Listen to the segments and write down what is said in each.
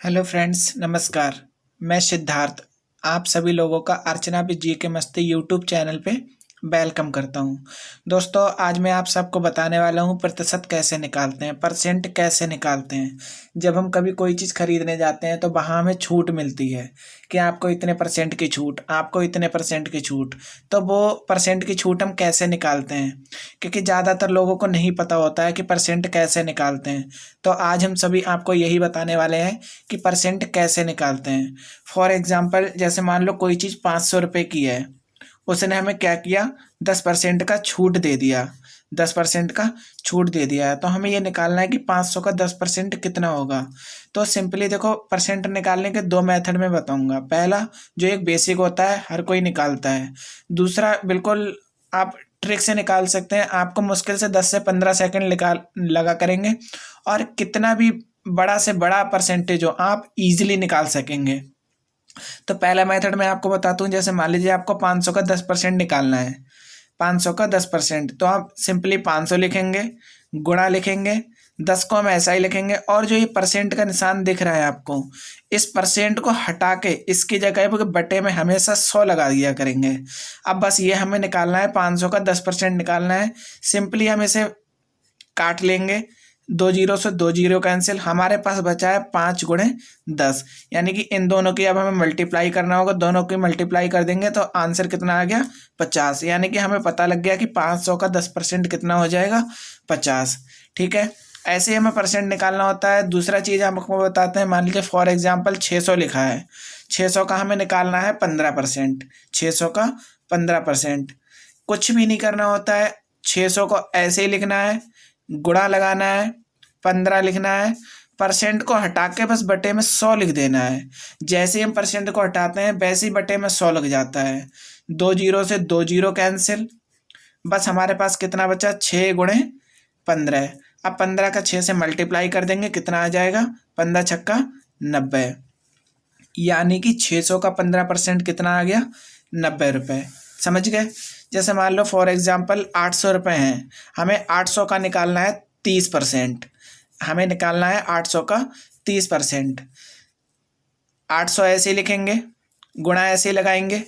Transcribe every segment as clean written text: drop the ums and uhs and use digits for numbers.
Hello friends, नमस्कार। मैं सिद्धार्थ आप सभी लोगों का अर्चना भी जी के मस्ती यूट्यूब चैनल पे वेलकम करता हूं। दोस्तों, आज मैं आप सबको बताने वाला हूं प्रतिशत कैसे निकालते हैं, परसेंट कैसे निकालते हैं। जब हम कभी कोई चीज़ खरीदने जाते हैं तो वहाँ हमें छूट मिलती है कि आपको इतने परसेंट की छूट, आपको इतने परसेंट की छूट। तो वो परसेंट की छूट हम कैसे निकालते हैं, क्योंकि ज़्यादातर लोगों को नहीं पता होता है कि परसेंट कैसे निकालते हैं। तो आज हम सभी आपको यही बताने वाले हैं कि परसेंट कैसे निकालते हैं। फॉर एग्जाम्पल, जैसे मान लो कोई चीज़ 500 रुपये की है, उसने हमें क्या किया, 10% का छूट दे दिया। 10% का छूट दे दिया है तो हमें ये निकालना है कि 500 का 10% कितना होगा। तो सिंपली देखो, परसेंट निकालने के दो मेथड में बताऊंगा। पहला जो एक बेसिक होता है, हर कोई निकालता है। दूसरा बिल्कुल आप ट्रिक से निकाल सकते हैं। आपको मुश्किल से 10 से 15 सेकंड निकाल लगा करेंगे और कितना भी बड़ा से बड़ा परसेंटेज हो आप इजीली निकाल सकेंगे। तो पहला मेथड मैं आपको बताता हूँ। जैसे मान लीजिए आपको 500 का 10% निकालना है। 500 का 10% तो आप सिंपली 500 लिखेंगे, गुणा लिखेंगे, 10 को हम ऐसा ही लिखेंगे और जो ये परसेंट का निशान दिख रहा है आपको, इस परसेंट को हटा के इसकी जगह पर बटे में हमेशा 100 लगा दिया करेंगे। अब बस ये हमें निकालना है, 500 का 10% निकालना है। सिंपली हम इसे काट लेंगे, 2 जीरो से 2 जीरो कैंसिल, हमारे पास बचा है 5 × 10, यानी कि इन दोनों की अब हमें मल्टीप्लाई करना होगा। दोनों की मल्टीप्लाई कर देंगे तो आंसर कितना आ गया, 50। यानी कि हमें पता लग गया कि 500 का 10% कितना हो जाएगा, 50। ठीक है, ऐसे ही हमें परसेंट निकालना होता है। दूसरा चीज़ हम आपको बताते हैं। मान लीजिए फॉर एग्जाम्पल 600 लिखा है, 600 का हमें निकालना है 15%। 600 का 15%, कुछ भी नहीं करना होता है। 600 को ऐसे ही लिखना है, गुणा लगाना है, 15 लिखना है, परसेंट को हटा के बस बटे में 100 लिख देना है। जैसे ही हम परसेंट को हटाते हैं वैसे ही बटे में 100 लग जाता है। 2 जीरो से 2 जीरो कैंसिल, बस हमारे पास कितना बचा, 6 × 15। अब 15 का 6 से मल्टीप्लाई कर देंगे, कितना आ जाएगा, 15×6 = 90। यानी कि 600 का 15% कितना आ गया, 90 रुपये। समझ गए। जैसे मान लो फॉर एग्जाम्पल 800 रुपये हैं, हमें 800 का निकालना है 30%। हमें निकालना है 800 का 30%। 800 ऐसे ही लिखेंगे, गुणा ऐसे ही लगाएंगे,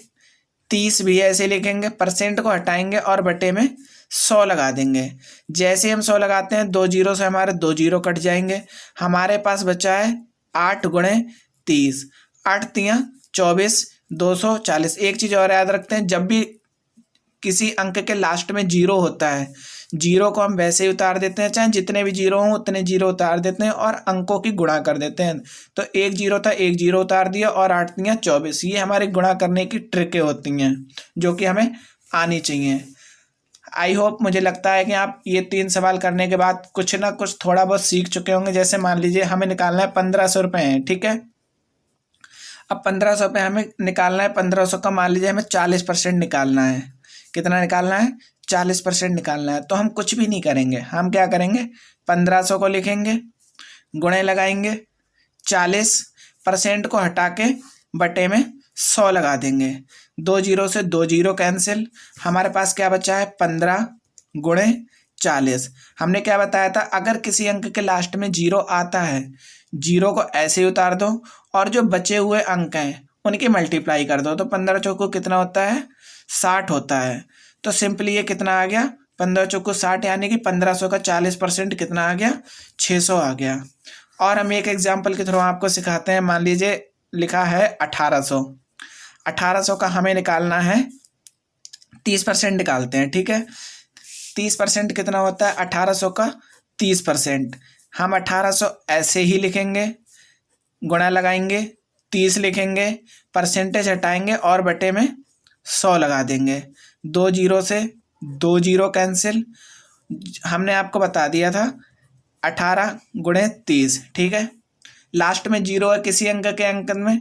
30 भी ऐसे लिखेंगे, परसेंट को हटाएंगे और बटे में 100 लगा देंगे। जैसे हम 100 लगाते हैं 2 जीरो से हमारे 2 जीरो कट जाएंगे। हमारे पास बचा है 8 × 30, 8×3 = 24, 240। एक चीज़ और याद रखते हैं, जब भी किसी अंक के लास्ट में जीरो होता है, जीरो को हम वैसे ही उतार देते हैं, चाहे जितने भी जीरो हों उतने जीरो उतार देते हैं और अंकों की गुणा कर देते हैं। तो एक जीरो था, एक जीरो उतार दिया और 8×3 = 24। ये हमारे गुणा करने की ट्रिकें होती हैं जो कि हमें आनी चाहिए। आई होप, मुझे लगता है कि आप ये 3 सवाल करने के बाद कुछ ना कुछ थोड़ा बहुत सीख चुके होंगे। जैसे मान लीजिए हमें निकालना है 1500 रुपये हैं, ठीक है। अब 1500 रुपये हमें निकालना है। 1500 का मान लीजिए हमें 40% निकालना है। कितना निकालना है, 40% निकालना है। तो हम कुछ भी नहीं करेंगे, हम क्या करेंगे, 1500 को लिखेंगे, गुणे लगाएंगे, 40% को हटा के बटे में 100 लगा देंगे। 2 जीरो से 2 जीरो कैंसिल, हमारे पास क्या बचा है, 15 × 40। हमने क्या बताया था, अगर किसी अंक के लास्ट में जीरो आता है, जीरो को ऐसे ही उतार दो और जो बचे हुए अंक हैं उनकी मल्टीप्लाई कर दो। तो 15 चौको कितना होता है, 60 होता है। तो सिंपली ये कितना आ गया, 15 चौको 60, यानी कि 1500 का 40% कितना आ गया, 600 आ गया। और हम एक एग्जाम्पल के थ्रू आपको सिखाते हैं। मान लीजिए लिखा है 1800। 1800 का हमें निकालना है, 30% निकालते हैं, ठीक है। 30% कितना होता है, 1800 का 30%। हम 1800 ऐसे ही लिखेंगे, गुणा लगाएंगे, 30 लिखेंगे, परसेंटेज हटाएंगे और बटे में 100 लगा देंगे। 2 जीरो से 2 जीरो कैंसिल, हमने आपको बता दिया था 18 × 30, ठीक है। लास्ट में जीरो है किसी अंक के अंक में,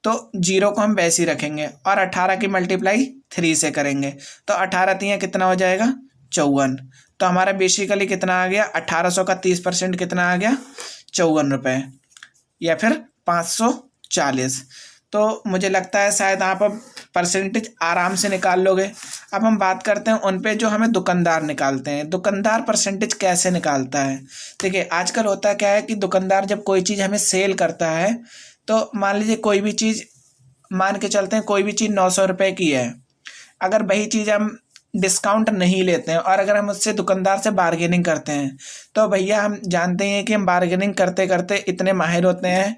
तो जीरो को हम वैसे ही रखेंगे और 18 की मल्टीप्लाई 3 से करेंगे। तो 18×3 कितना हो जाएगा, 54। तो हमारा बेसिकली कितना आ गया, 1800 का 30% कितना आ गया, 54 रुपये या फिर 540। तो मुझे लगता है शायद आप अब परसेंटेज आराम से निकाल लोगे। अब हम बात करते हैं उन पे जो हमें दुकानदार निकालते हैं। दुकानदार परसेंटेज कैसे निकालता है? देखिए आजकल होता क्या है कि दुकानदार जब कोई चीज़ हमें सेल करता है, तो मान लीजिए कोई भी चीज़, मान के चलते हैं कोई भी चीज़ 900 रुपये की है, अगर वही चीज़ हम डिस्काउंट नहीं लेते हैं और अगर हम उससे दुकानदार से बार्गेनिंग करते हैं, तो भैया हम जानते हैं कि हम बार्गेनिंग करते करते इतने माहिर होते हैं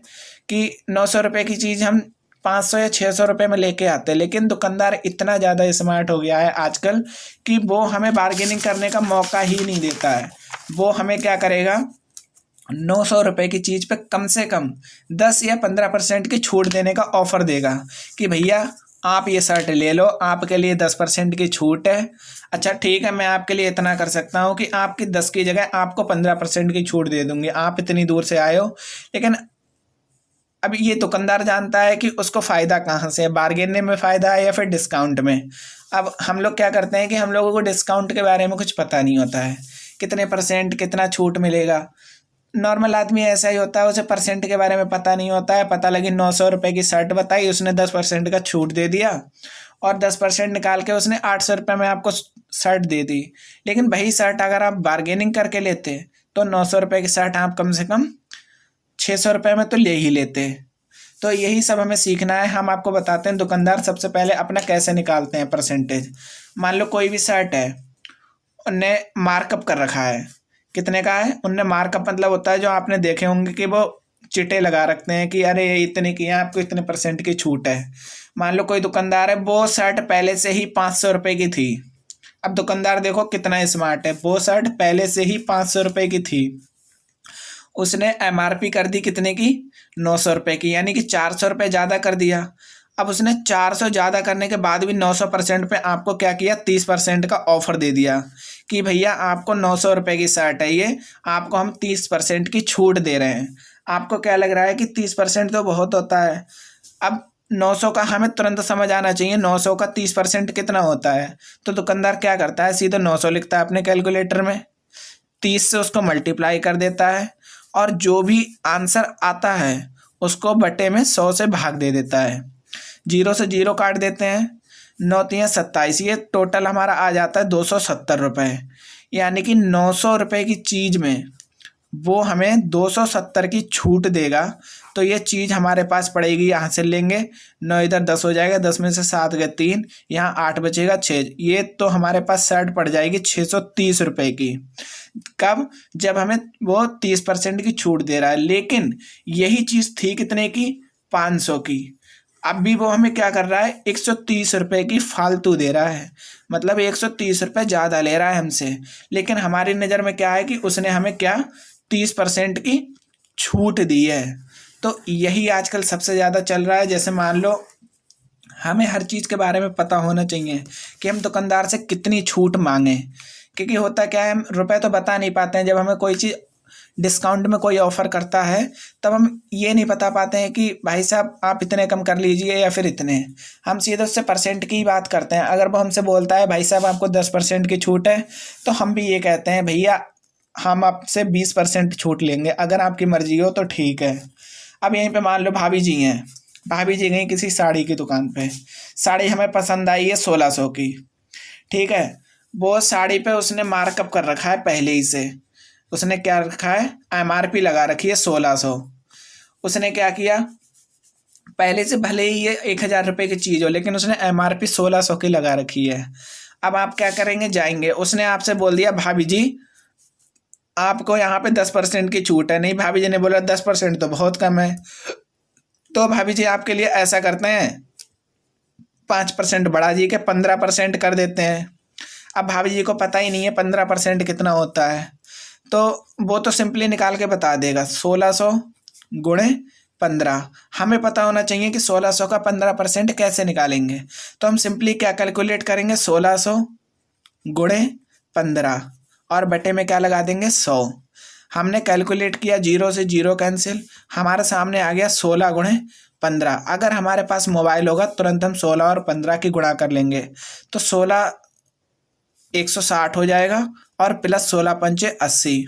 कि 900 रुपये की चीज़ हम 500 या 600 रुपये में लेके आते हैं। लेकिन दुकानदार इतना ज़्यादा स्मार्ट हो गया है आजकल कि वो हमें बार्गेनिंग करने का मौका ही नहीं देता है। वो हमें क्या करेगा, 900 रुपये की चीज़ पे कम से कम 10 या 15% की छूट देने का ऑफ़र देगा कि भैया आप ये शर्ट ले लो, आपके लिए 10% की छूट है। अच्छा ठीक है, मैं आपके लिए इतना कर सकता हूँ कि आपकी 10 की जगह आपको 15% की छूट दे दूँगी, आप इतनी दूर से आए हो। लेकिन अब ये दुकानदार जानता है कि उसको फ़ायदा कहाँ से है, बार्गेनिंग में फ़ायदा है या फिर डिस्काउंट में। अब हम लोग क्या करते हैं कि हम लोगों को डिस्काउंट के बारे में कुछ पता नहीं होता है, कितने परसेंट कितना छूट मिलेगा। नॉर्मल आदमी ऐसा ही होता है, उसे परसेंट के बारे में पता नहीं होता है। पता लगी 900 रुपये की शर्ट बताई, उसने 10% का छूट दे दिया और 10% निकाल के उसने 800 रुपये में आपको शर्ट दे दी। लेकिन वही शर्ट अगर आप बार्गेनिंग करके लेते तो 900 रुपये की शर्ट आप कम से कम 600 रुपये में तो ले ही लेते। तो यही सब हमें सीखना है। हम आपको बताते हैं दुकानदार सबसे पहले अपना कैसे निकालते हैं परसेंटेज। मान लो कोई भी शर्ट है, उनने मार्कअप कर रखा है, कितने का है, उनने मार्कअप मतलब होता है जो आपने देखे होंगे कि वो चिटे लगा रखते हैं कि अरे ये इतने की है, आपको इतने % की छूट है। मान लो कोई दुकानदार है, वो शर्ट पहले से ही 500 रुपये की थी। अब दुकानदार देखो कितना स्मार्ट है, वो शर्ट पहले से ही 500 रुपये की थी, उसने MRP कर दी कितने की, 900 रुपये की, यानी कि 400 रुपये ज़्यादा कर दिया। अब उसने 400 ज़्यादा करने के बाद भी 900% पे आपको क्या किया, 30% का ऑफर दे दिया कि भैया आपको 900 रुपये की शर्ट है ये, आपको हम 30% की छूट दे रहे हैं। आपको क्या लग रहा है कि 30% तो बहुत होता है। अब 900 का हमें तुरंत समझ आना चाहिए 900 का 30% कितना होता है। तो दुकानदार क्या करता है, सीधे 900 लिखता है अपने कैलकुलेटर में, 30 से उसको मल्टीप्लाई कर देता है और जो भी आंसर आता है उसको बटे में 100 से भाग दे देता है। 0 से 0 काट देते हैं, 9 तियाँ 27, ये टोटल हमारा आ जाता है 270 रुपये। यानी कि 900 रुपये की चीज़ में वो हमें 270 की छूट देगा। तो ये चीज़ हमारे पास पड़ेगी, यहाँ से लेंगे 9 इधर 10 हो जाएगा, 10 में से 7 गए 3, यहाँ 8 बचेगा 6, ये तो हमारे पास शर्ट पड़ जाएगी 630 रुपये की। कब, जब हमें वो 30% की छूट दे रहा है। लेकिन यही चीज़ थी कितने की, 500 की। अब भी वो हमें क्या कर रहा है, 130 रुपये की फालतू दे रहा है, मतलब 130 रुपये ज़्यादा ले रहा है हमसे। लेकिन हमारी नज़र में क्या है कि उसने हमें क्या, 30% की छूट दी है। तो यही आजकल सबसे ज़्यादा चल रहा है। जैसे मान लो हमें हर चीज़ के बारे में पता होना चाहिए कि हम दुकानदार से कितनी छूट मांगें, क्योंकि होता क्या है, हम रुपए तो बता नहीं पाते हैं। जब हमें कोई चीज़ डिस्काउंट में कोई ऑफ़र करता है तब हम ये नहीं बता पाते हैं कि भाई साहब आप इतने कम कर लीजिए या फिर इतने, हम सीधे उससे % की ही बात करते हैं। अगर वो हमसे बोलता है भाई साहब आपको 10% की छूट है, तो हम भी ये कहते हैं भैया हम आपसे 20% छूट लेंगे, अगर आपकी मर्ज़ी हो तो ठीक है। अब यहीं पे मान लो भाभी जी हैं, भाभी जी गई किसी साड़ी की दुकान पे, साड़ी हमें पसंद आई है 1600 की, ठीक है। वो साड़ी पे उसने मार्कअप कर रखा है पहले ही से, उसने क्या रखा है, MRP लगा रखी है 1600। उसने क्या किया, पहले से भले ही ये 1000 रुपये की चीज़ हो, लेकिन उसने MRP 1600 की लगा रखी है। अब आप क्या करेंगे, जाएंगे, उसने आपसे बोल दिया भाभी जी आपको यहाँ पे 10% की छूट है। नहीं, भाभी जी ने बोला 10% तो बहुत कम है, तो भाभी जी आपके लिए ऐसा करते हैं 5% बढ़ा जी के 15% कर देते हैं। अब भाभी जी को पता ही नहीं है 15% कितना होता है, तो वो तो सिंपली निकाल के बता देगा 1600 गुणे 15। हमें पता होना चाहिए कि 1600 का 15% कैसे निकालेंगे। तो हम सिंपली क्या कैलकुलेट करेंगे, 1600 गुणे 15 और बटे में क्या लगा देंगे, 100। हमने कैलकुलेट किया, 0 से 0 कैंसिल, हमारे सामने आ गया 16 गुणे 15। अगर हमारे पास मोबाइल होगा तुरंत हम 16 और 15 की गुणा कर लेंगे, तो 16 160 हो जाएगा और प्लस 16 पंचे 80,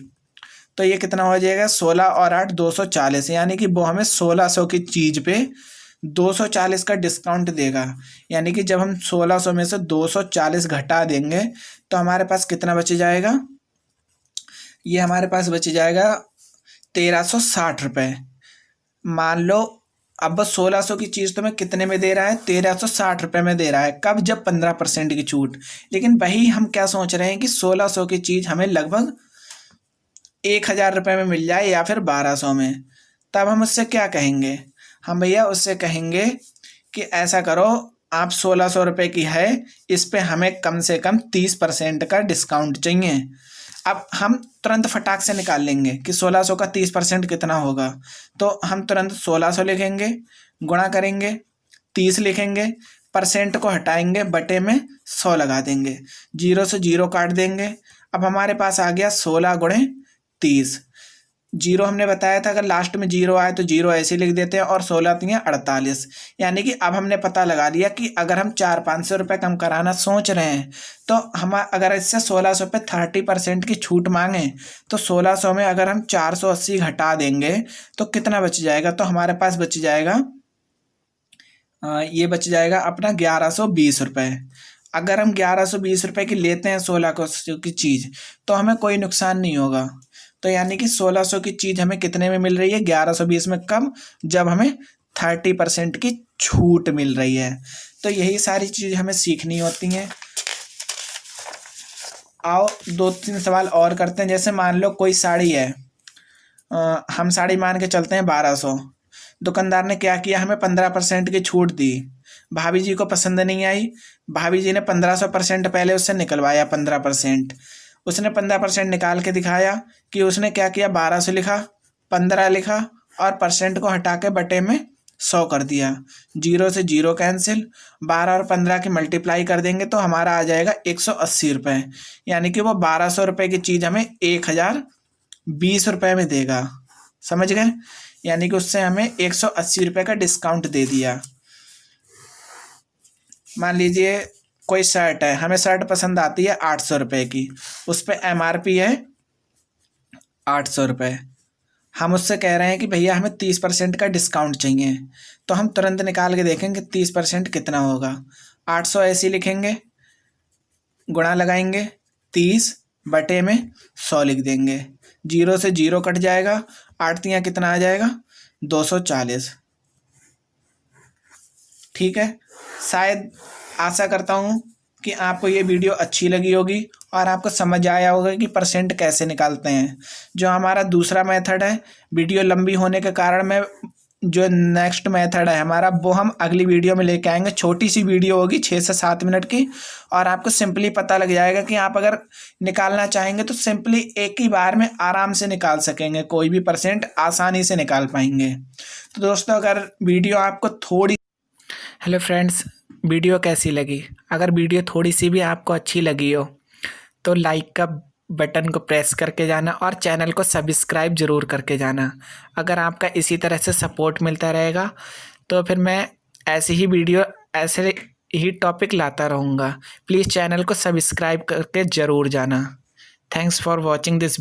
तो ये कितना हो जाएगा, 16 और 8 240। यानी कि वो हमें 1600 की चीज़ पे 240 का डिस्काउंट देगा। यानी कि जब हम 1600 में से 240 घटा देंगे तो हमारे पास कितना बच जाएगा, ये हमारे पास बच जाएगा 1360 रुपये। मान लो अब 1600 की चीज़ तुम्हें कितने में दे रहा है, 1360 रुपये में दे रहा है। कब, जब 15% की छूट। लेकिन वही हम क्या सोच रहे हैं कि 1600 की चीज़ हमें लगभग 1000 रुपये में मिल जाए या फिर 1200 में। तब हम उससे क्या कहेंगे, हम भैया उससे कहेंगे कि ऐसा करो, आप 1600 रुपये की है, इस पे हमें कम से कम 30% का डिस्काउंट चाहिए। अब हम तुरंत फटाक से निकाल लेंगे कि 1600 का 30% कितना होगा। तो हम तुरंत 1600 लिखेंगे, गुणा करेंगे, 30 लिखेंगे, परसेंट को हटाएंगे, बटे में 100 लगा देंगे, 0 से 0 काट देंगे। अब हमारे पास आ गया 16 गुणे 30। 0 हमने बताया था अगर लास्ट में 0 आए तो 0 ऐसे लिख देते हैं, और 16 तीन 48। यानी कि अब हमने पता लगा लिया कि अगर हम 400-500 रुपये कम कराना सोच रहे हैं तो हम अगर इससे 1600 पे 30% की छूट मांगें तो 1600 में अगर हम 480 घटा देंगे तो कितना बच जाएगा, तो हमारे पास बच जाएगा ये बच जाएगा अपना 1120 रुपये। अगर हम 1120 रुपये की लेते हैं 1600 की चीज़ तो हमें कोई नुकसान नहीं होगा। तो यानी कि 1600 की चीज़ हमें कितने में मिल रही है, 1120 में। कब, जब हमें 30% की छूट मिल रही है। तो यही सारी चीज़ हमें सीखनी होती हैं। आओ 2-3 सवाल और करते हैं। जैसे मान लो कोई साड़ी है, हम साड़ी मान के चलते हैं 1200। दुकानदार ने क्या किया, हमें 15% की छूट दी। भाभी जी को पसंद नहीं आई, भाभी जी ने 1500% पहले उससे निकलवाया। 15% उसने 15% निकाल के दिखाया कि उसने क्या किया, 1200 लिखा, 15 लिखा और परसेंट को हटा के बटे में 100 कर दिया। 0 से 0 कैंसिल, 12 और 15 की मल्टीप्लाई कर देंगे तो हमारा आ जाएगा 180 रुपये। यानी कि वो 1200 रुपये की चीज़ हमें 1020 रुपये में देगा। समझ गए, यानी कि उससे हमें 180 रुपये का डिस्काउंट दे दिया। मान लीजिए कोई शर्ट है, हमें शर्ट पसंद आती है 800 रुपये की, उस पर MRP है 800 रुपये। हम उससे कह रहे हैं कि भैया हमें 30% का डिस्काउंट चाहिए। तो हम तुरंत निकाल के देखेंगे 30% कितना होगा। 800 ऐसे लिखेंगे, गुणा लगाएंगे, 30 बटे में 100 लिख देंगे, 0 से 0 कट जाएगा, 8 तियाँ कितना आ जाएगा, 240। ठीक है, शायद आशा करता हूँ कि आपको ये वीडियो अच्छी लगी होगी और आपको समझ आया होगा कि परसेंट कैसे निकालते हैं। जो हमारा दूसरा मेथड है, वीडियो लंबी होने के कारण मैं जो नेक्स्ट मेथड है हमारा, वो हम अगली वीडियो में लेके आएंगे। छोटी सी वीडियो होगी 6 से 7 मिनट की, और आपको सिंपली पता लग जाएगा कि आप अगर निकालना चाहेंगे तो सिंपली एक ही बार में आराम से निकाल सकेंगे, कोई भी परसेंट आसानी से निकाल पाएंगे। तो दोस्तों, अगर वीडियो आपको थोड़ी हेलो फ्रेंड्स, वीडियो कैसी लगी? अगर वीडियो थोड़ी सी भी आपको अच्छी लगी हो तो लाइक का बटन को प्रेस करके जाना और चैनल को सब्सक्राइब ज़रूर करके जाना। अगर आपका इसी तरह से सपोर्ट मिलता रहेगा तो फिर मैं ऐसी ही वीडियो, ऐसे ही टॉपिक लाता रहूँगा। प्लीज़ चैनल को सब्सक्राइब करके ज़रूर जाना। Thanks for watching this video.